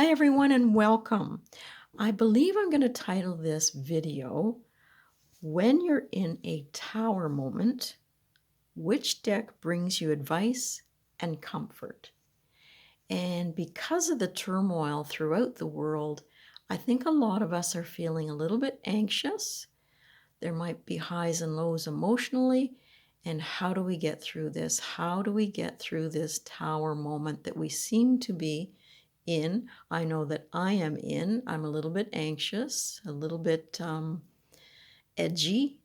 Hi, everyone, and welcome. I believe I'm going to title this video, When You're in a Tower Moment, Which Deck Brings You Advice and Comfort? And because of the turmoil throughout the world, I think a lot of us are feeling a little bit anxious. There might be highs and lows emotionally. And how do we get through this? How do we get through this tower moment that we seem to be in? I know that I am in. I'm a little bit anxious, a little bit edgy,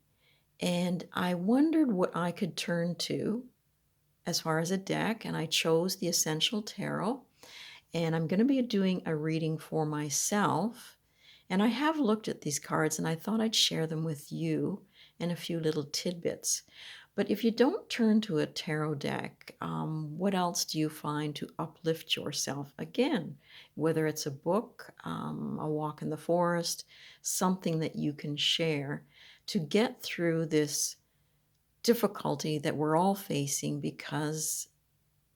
and I wondered what I could turn to as far as a deck, and I chose the Essential Tarot. And I'm going to be doing a reading for myself. And I have looked at these cards and I thought I'd share them with you and a few little tidbits. But if you don't turn to a tarot deck, what else do you find to uplift yourself? Again, whether it's a book, a walk in the forest, something that you can share to get through this difficulty that we're all facing because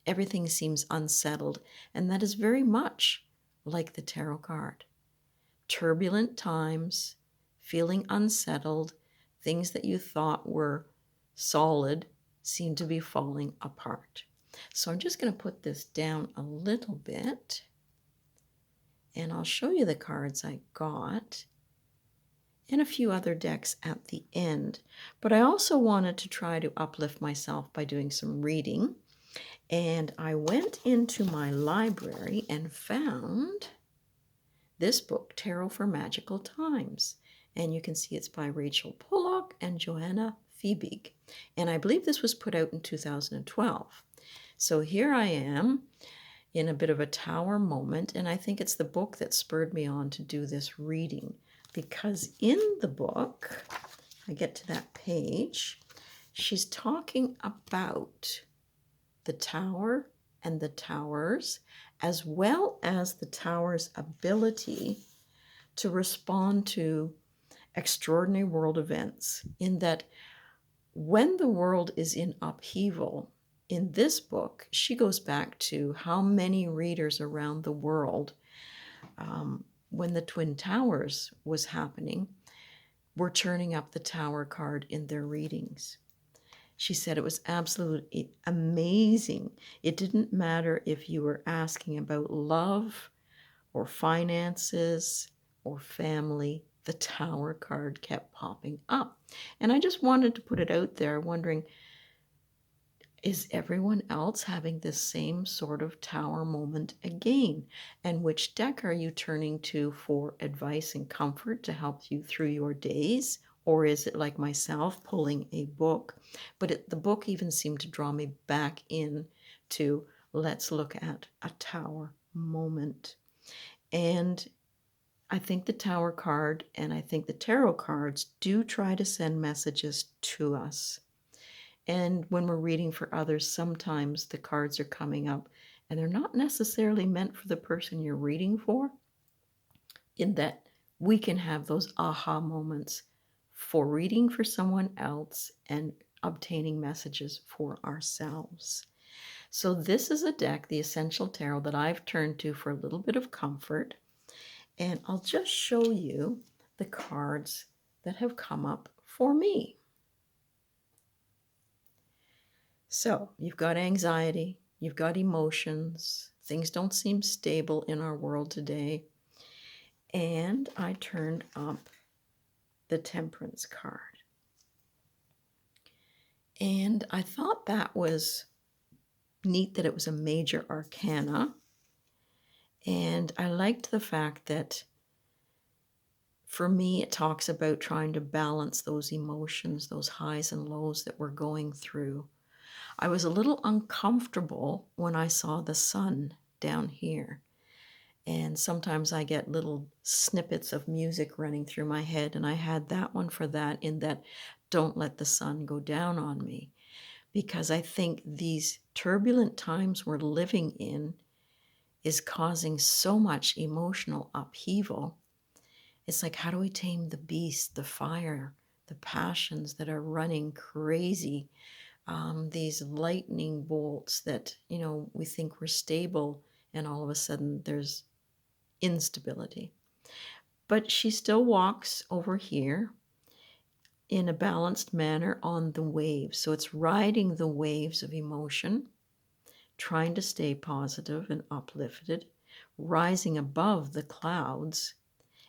everything seems unsettled, and that is very much like the tarot card. Turbulent times, feeling unsettled, things that you thought were solid seem to be falling apart. So I'm just going to put this down a little bit, and I'll show you the cards I got and a few other decks at the end. But I also wanted to try to uplift myself by doing some reading. And I went into my library and found this book, Tarot for Magical Times. And you can see it's by Rachel Pollock and Joanna Fiebig. And I believe this was put out in 2012. So here I am in a bit of a tower moment, and I think it's the book that spurred me on to do this reading. Because in the book, I get to that page, she's talking about the tower and the towers, as well as the tower's ability to respond to extraordinary world events. In that, when the world is in upheaval, in this book, she goes back to how many readers around the world, when the Twin Towers was happening, were turning up the tower card in their readings. She said it was absolutely amazing. It didn't matter if you were asking about love or finances or family, the tower card kept popping up. And I just wanted to put it out there, wondering, is everyone else having this same sort of tower moment again? And which deck are you turning to for advice and comfort to help you through your days? Or is it like myself, pulling a book? But the book even seemed to draw me back in to, let's look at a tower moment. And I think the tower card and I think the tarot cards do try to send messages to us. And when we're reading for others, sometimes the cards are coming up and they're not necessarily meant for the person you're reading for, in that we can have those aha moments for reading for someone else and obtaining messages for ourselves. So this is a deck, the Essential Tarot, that I've turned to for a little bit of comfort. And I'll just show you the cards that have come up for me. So you've got anxiety, you've got emotions, things don't seem stable in our world today. And I turned up the Temperance card. And I thought that was neat that it was a major arcana. And I liked the fact that for me, it talks about trying to balance those emotions, those highs and lows that we're going through. I was a little uncomfortable when I saw the sun down here. And sometimes I get little snippets of music running through my head, and I had that one for that, in that, don't let the sun go down on me. Because I think these turbulent times we're living in is causing so much emotional upheaval. It's like, how do we tame the beast, the fire, the passions that are running crazy? These lightning bolts that, we think we're stable, and all of a sudden there's instability. But she still walks over here in a balanced manner on the waves. So it's riding the waves of emotion, trying to stay positive and uplifted, rising above the clouds,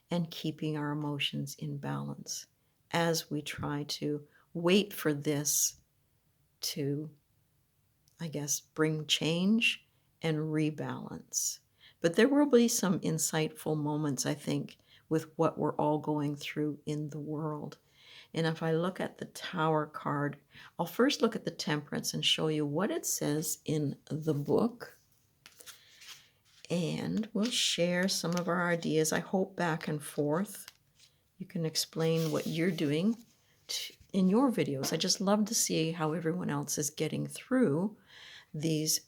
and keeping our emotions in balance as we try to wait for this to, I guess, bring change and rebalance. But there will be some insightful moments, I think, with what we're all going through in the world. And if I look at the Tower card, I'll first look at the Temperance and show you what it says in the book. And we'll share some of our ideas, I hope, back and forth. You can explain what you're doing in your videos. I just love to see how everyone else is getting through these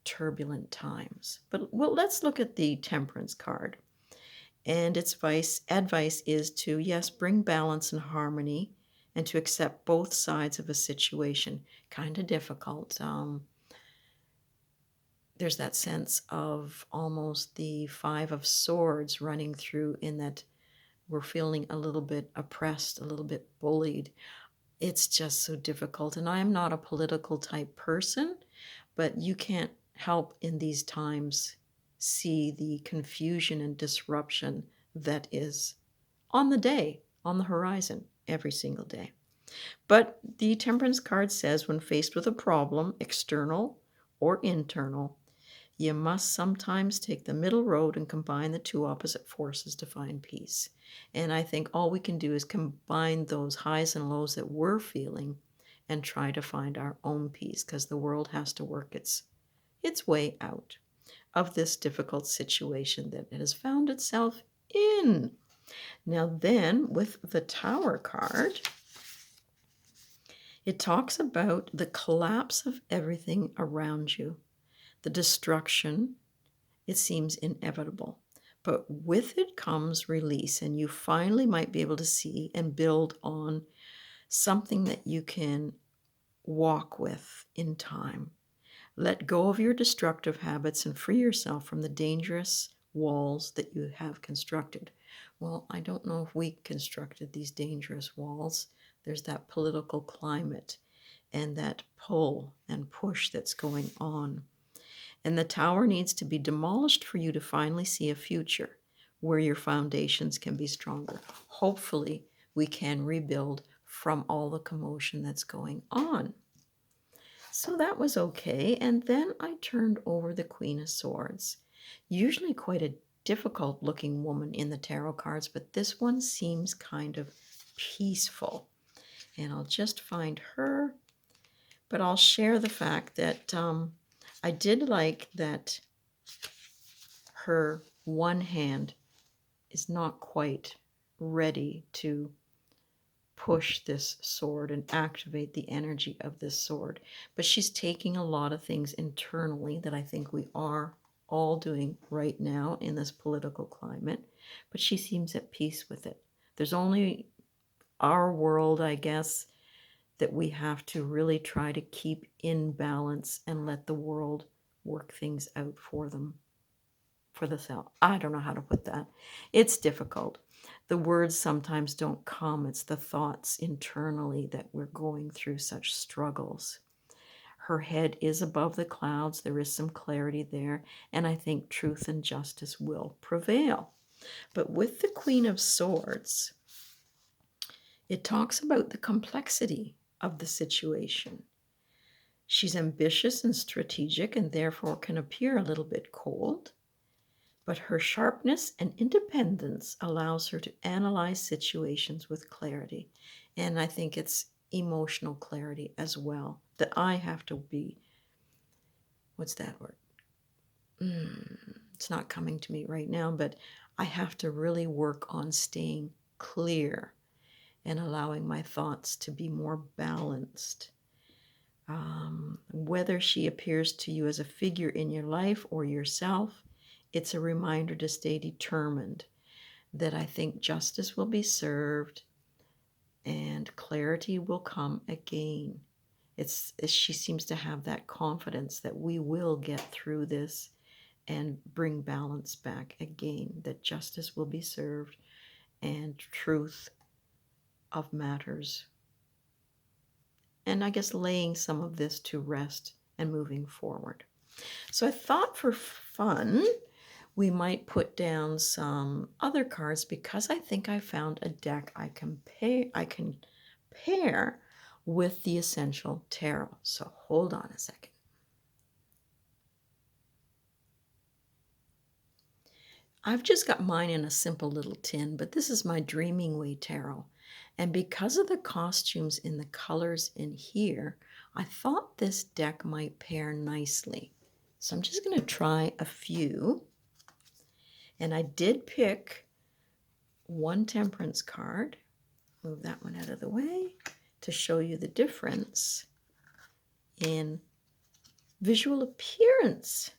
turbulent times. But well, let's look at the Temperance card. And its advice is to, yes, bring balance and harmony and to accept both sides of a situation. Kind of difficult. There's that sense of almost the Five of Swords running through, in that we're feeling a little bit oppressed, a little bit bullied. It's just so difficult. And I am not a political type person, but you can't help in these times see the confusion and disruption that is on the horizon, every single day. But the Temperance card says when faced with a problem, external or internal, you must sometimes take the middle road and combine the two opposite forces to find peace. And I think all we can do is combine those highs and lows that we're feeling and try to find our own peace, because the world has to work its way out of this difficult situation that it has found itself in. Now then, with the Tower card, it talks about the collapse of everything around you. The destruction, it seems inevitable. But with it comes release, and you finally might be able to see and build on something that you can walk with in time. Let go of your destructive habits and free yourself from the dangerous walls that you have constructed. Well, I don't know if we constructed these dangerous walls. There's that political climate and that pull and push that's going on. And the tower needs to be demolished for you to finally see a future where your foundations can be stronger. Hopefully, we can rebuild from all the commotion that's going on. So that was okay. And then I turned over the Queen of Swords. Usually quite a difficult looking woman in the tarot cards, but this one seems kind of peaceful. And I'll just find her. But I'll share the fact that I did like that her one hand is not quite ready to push this sword and activate the energy of this sword. But she's taking a lot of things internally that I think we are all doing right now in this political climate. But she seems at peace with it. There's only our world, I guess, that we have to really try to keep in balance and let the world work things out for them, for the self. I don't know how to put that. It's difficult. The words sometimes don't come. It's the thoughts internally that we're going through such struggles. Her head is above the clouds. There is some clarity there. And I think truth and justice will prevail. But with the Queen of Swords, it talks about the complexity of the situation. She's ambitious and strategic and therefore can appear a little bit cold, but her sharpness and independence allows her to analyze situations with clarity. And I think it's emotional clarity as well, that I have to be, what's that word? It's not coming to me right now, but I have to really work on staying clear and allowing my thoughts to be more balanced. Whether she appears to you as a figure in your life or yourself, it's a reminder to stay determined, that I think justice will be served and clarity will come again. She seems to have that confidence that we will get through this and bring balance back again, that justice will be served and truth of matters. And I guess laying some of this to rest and moving forward. So I thought for fun, we might put down some other cards because I think I found a deck I can pair with the Essential Tarot. So hold on a second. I've just got mine in a simple little tin, but this is my Dreaming Way Tarot. And because of the costumes in the colors in here, I thought this deck might pair nicely. So I'm just going to try a few. And I did pick one Temperance card. Move that one out of the way to show you the difference in visual appearance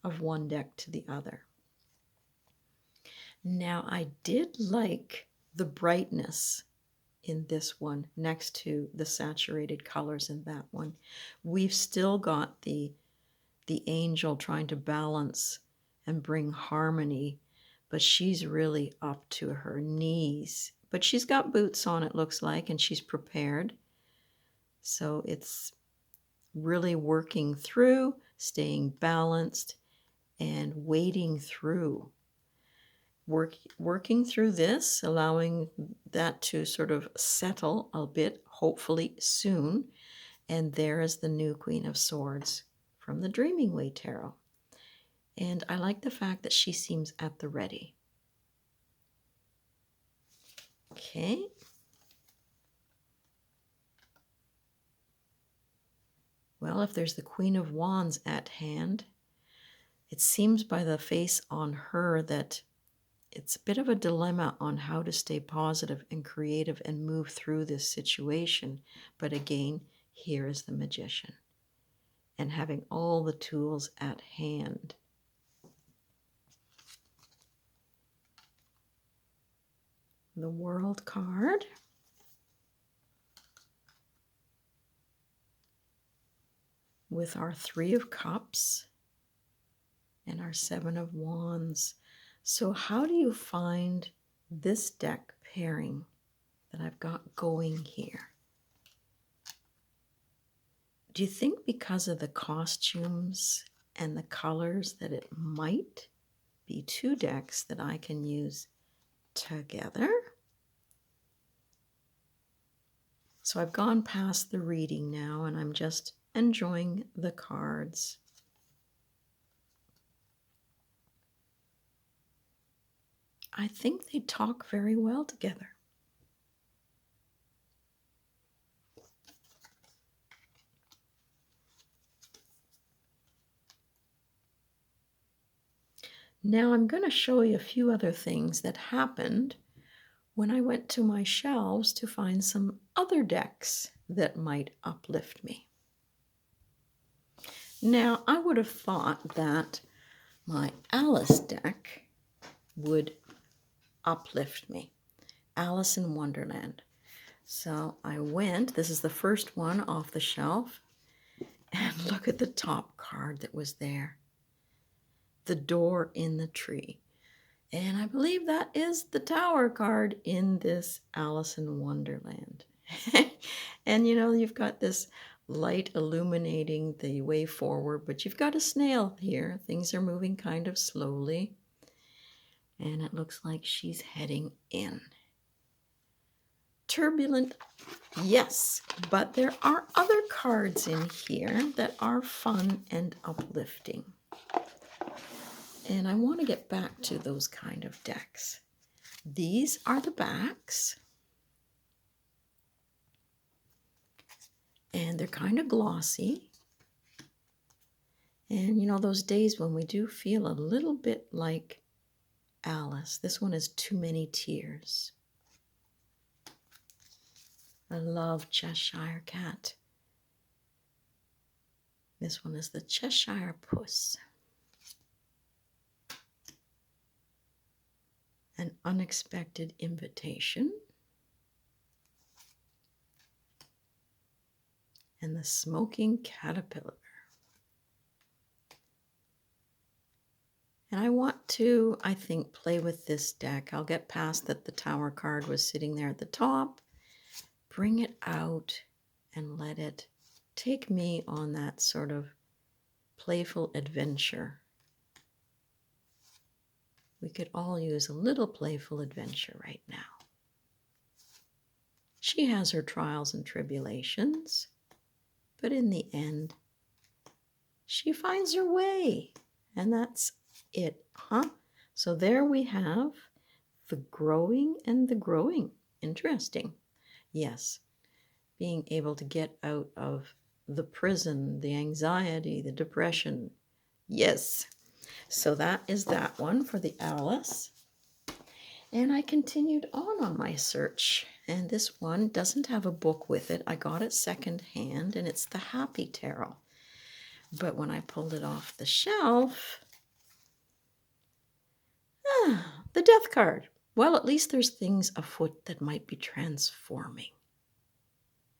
of one deck to the other. Now, I did like the brightness in this one next to the saturated colors in that one. We've still got the angel trying to balance and bring harmony, but she's really up to her knees. But she's got boots on, it looks like, and she's prepared. So it's really working through, staying balanced, and wading through. Working through this, allowing that to sort of settle a bit, hopefully soon. And there is the new Queen of Swords from the Dreaming Way Tarot. And I like the fact that she seems at the ready. Okay. Well, if there's the Queen of Wands at hand, it seems by the face on her that it's a bit of a dilemma on how to stay positive and creative and move through this situation. But again, here is the Magician and having all the tools at hand. The World card. With our Three of Cups and our Seven of Wands. So how do you find this deck pairing that I've got going here? Do you think because of the costumes and the colors that it might be two decks that I can use together? So I've gone past the reading now and I'm just enjoying the cards. I think they talk very well together. Now I'm going to show you a few other things that happened when I went to my shelves to find some other decks that might uplift me. Now, I would have thought that my Alice deck would uplift me. Alice in Wonderland. So I went, this is the first one off the shelf, and look at the top card that was there. The Door in the Tree. And I believe that is the Tower card in this Alice in Wonderland. And you know, you've got this light illuminating the way forward, but you've got a snail here. Things are moving kind of slowly. And it looks like she's heading in. Turbulent, yes, but there are other cards in here that are fun and uplifting. And I want to get back to those kind of decks. These are the backs. And they're kind of glossy. And you know, those days when we do feel a little bit like Alice. This one is Too Many Tears. I love Cheshire Cat. This one is the Cheshire Puss. An Unexpected Invitation. And the Smoking Caterpillar. And I want to, I think, play with this deck. I'll get past that the Tower card was sitting there at the top, bring it out, and let it take me on that sort of playful adventure. We could all use a little playful adventure right now. She has her trials and tribulations, but in the end, she finds her way. And that's it, huh? So there we have the growing and the growing. Interesting. Yes, being able to get out of the prison, the anxiety, the depression. Yes. So that is that one for the Alice. And I continued on my search. And this one doesn't have a book with it. I got it secondhand, and it's the Happy Tarot. But when I pulled it off the shelf, the Death card. Well, at least there's things afoot that might be transforming.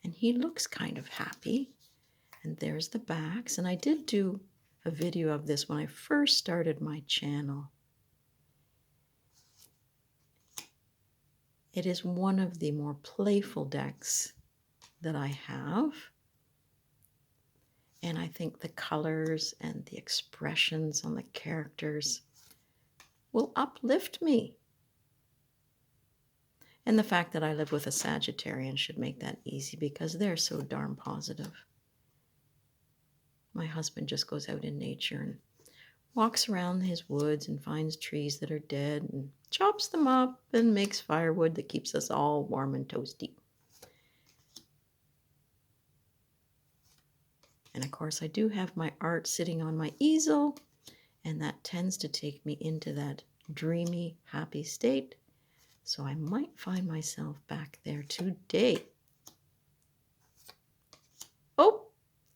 And he looks kind of happy. And there's the backs. And I did do a video of this when I first started my channel. It is one of the more playful decks that I have. And I think the colors and the expressions on the characters will uplift me. And the fact that I live with a Sagittarian should make that easy because they're so darn positive. My husband just goes out in nature and walks around his woods and finds trees that are dead and chops them up and makes firewood that keeps us all warm and toasty. And of course, I do have my art sitting on my easel, and that tends to take me into that dreamy, happy state. So I might find myself back there today. Oh,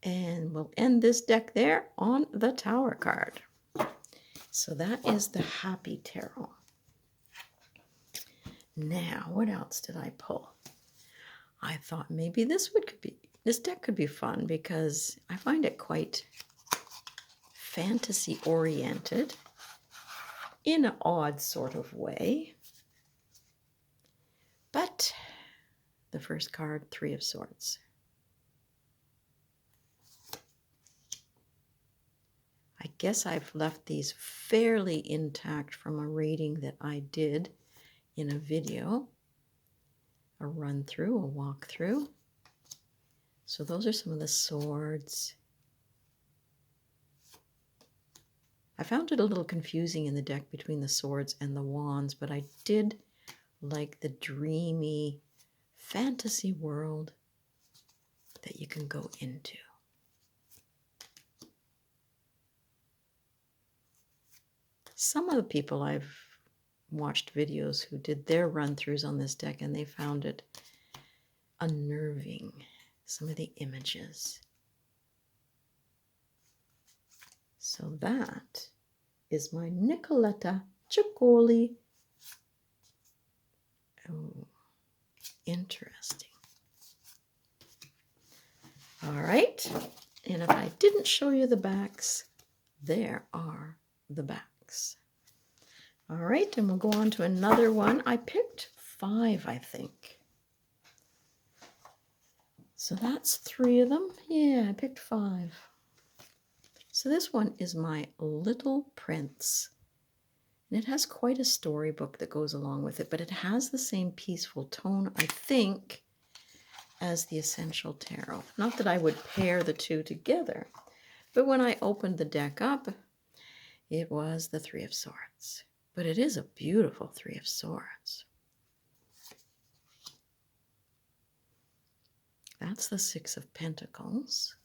and we'll end this deck there on the Tower card. So that is the Happy Tarot. Now, what else did I pull? I thought maybe this deck could be fun because I find it quite fantasy oriented in an odd sort of way. But the first card, Three of Swords. I guess I've left these fairly intact from a reading that I did in a video, a run through, a walk through. So those are some of the swords. I found it a little confusing in the deck between the swords and the wands, but I did like the dreamy fantasy world that you can go into. Some of the people I've watched videos who did their run-throughs on this deck, and they found it unnerving, some of the images. So that is my Nicoletta Ciccoli. Oh, interesting. All right, and if I didn't show you the backs, there are the backs. All right, and we'll go on to another one. I picked 5, I think. So that's 3 of them. Yeah, I picked 5. So this one is my Little Prince. And it has quite a storybook that goes along with it, but it has the same peaceful tone, I think, as the Essential Tarot. Not that I would pair the two together, but when I opened the deck up, it was the Three of Swords. But it is a beautiful Three of Swords. That's the Six of Pentacles.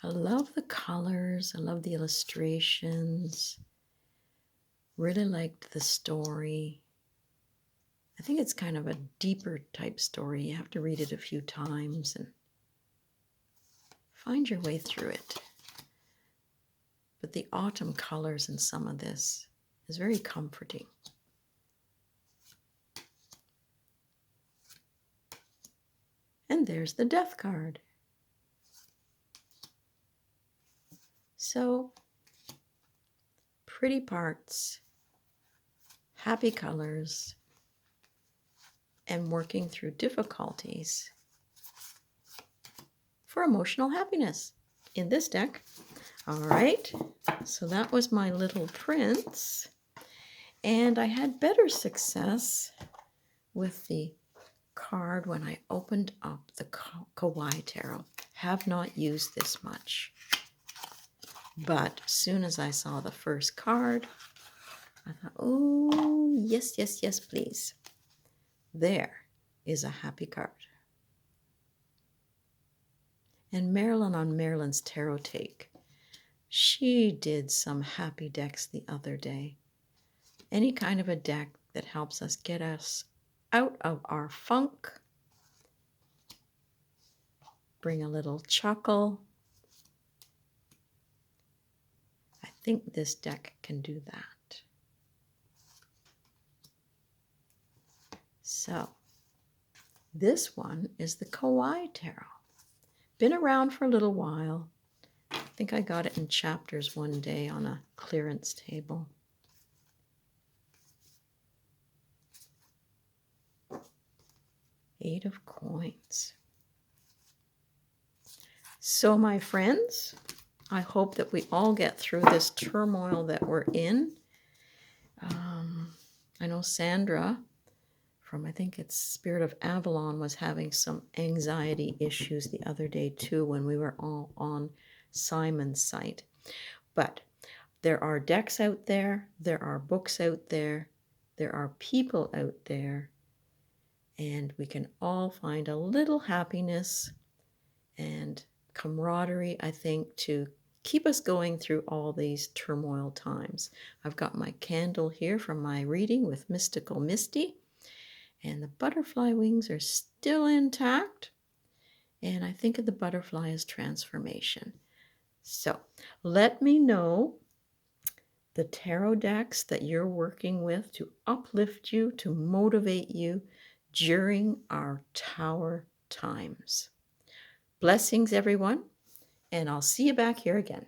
I love the colors. I love the illustrations. Really liked the story. I think it's kind of a deeper type story. You have to read it a few times and find your way through it. But the autumn colors in some of this is very comforting. And there's the Death card. So, pretty parts, happy colors, and working through difficulties for emotional happiness in this deck. All right, so that was my little prince. And I had better success with the card when I opened up the Kawaii Tarot. Have not used this much. But as soon as I saw the first card, I thought, oh, yes, yes, yes, please. There is a happy card. And Marilyn on Marilyn's Tarot Take, she did some happy decks the other day. Any kind of a deck that helps us get us out of our funk, bring a little chuckle. I think this deck can do that. So, this one is the Kawaii Tarot. Been around for a little while. I think I got it in chapters one day on a clearance table. Eight of Coins. So, my friends, I hope that we all get through this turmoil that we're in. I know Sandra from, I think it's Spirit of Avalon, was having some anxiety issues the other day too when we were all on Simon's site. But there are decks out there, there are books out there, there are people out there, and we can all find a little happiness and camaraderie, I think, to keep us going through all these turmoil times. I've got my candle here from my reading with Mystical Misty, and the butterfly wings are still intact, and I think of the butterfly as transformation. So let me know the tarot decks that you're working with to uplift you, to motivate you during our tower times. Blessings, everyone, and I'll see you back here again.